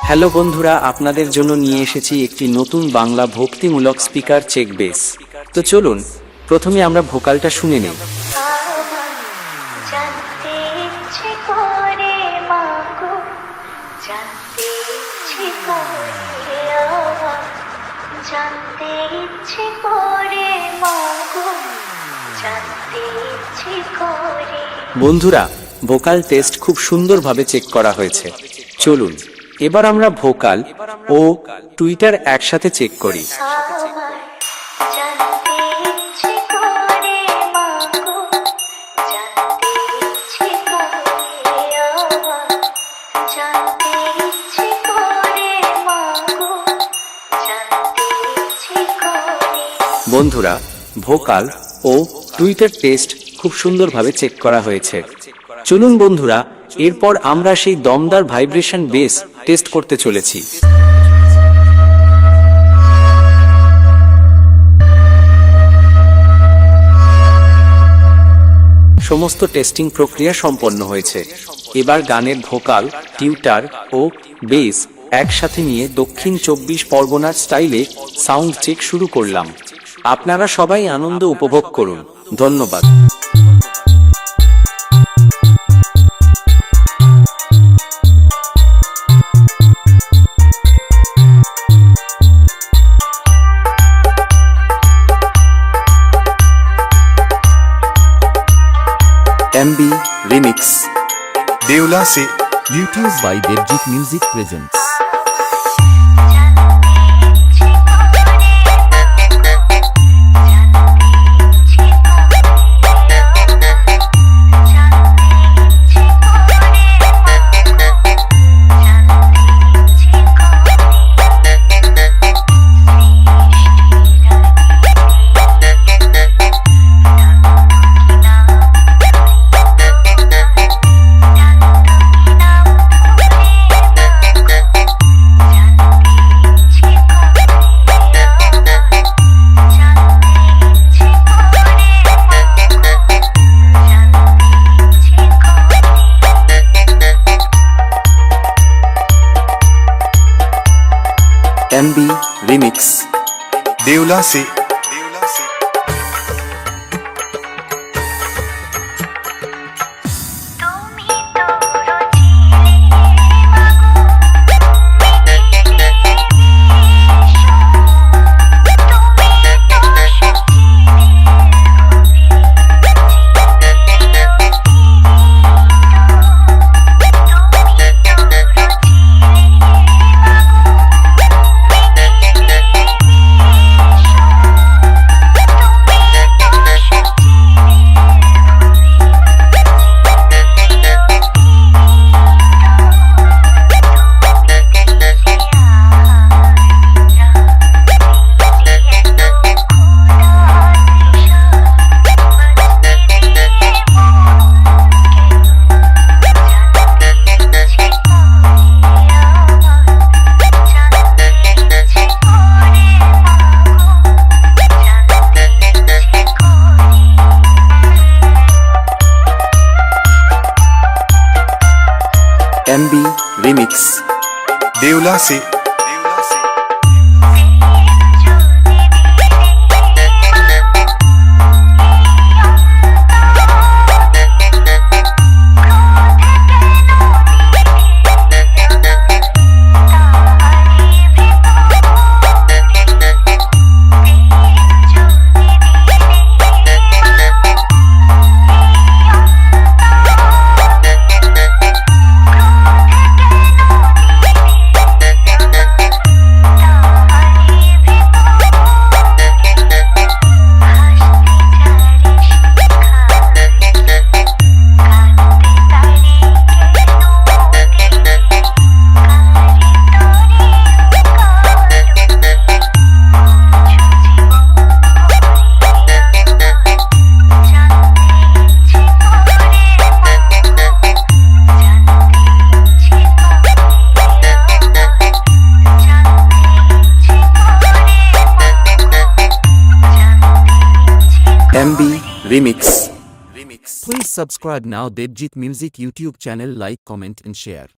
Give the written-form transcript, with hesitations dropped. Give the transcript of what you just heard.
Hello বন্ধুরা, আপনাদের জন্য নিয়ে এসেছি একটি নতুন বাংলা ভক্তিমূলক স্পিকার চেক বেস। তো চলুন প্রথমে আমরা ভোকালটা শুনে নিই। বন্ধুরা, ভোকাল টেস্ট খুব সুন্দরভাবে চেক করা হয়েছে। চলুন এবার আমরা ভোকাল ও টুইটার একসাথে চেক করি। বন্ধুরা, ভোকাল ও টুইটার টেস্ট খুব সুন্দরভাবে চেক করা হয়েছে। চলুন বন্ধুরা, এরপর আমরা সেই দমদার ভাইব্রেশন বেস টেস্ট করতে চলেছি। সমস্ত টেস্টিং প্রক্রিয়া সম্পন্ন হয়েছে। এবার গানের ভোকাল, টিউটার ও বেস একসাথে নিয়ে দক্ষিণ 24 পরগনার স্টাইলে সাউন্ড চেক শুরু করলাম। আপনারা সবাই আনন্দ উপভোগ করুন। ধন্যবাদ। MB Remix देवला से YouTube by Devjit Music presents MB Remix देवला से MB Remix देवला से MB Remix Please subscribe now Devjit Music YouTube channel, like, comment and share.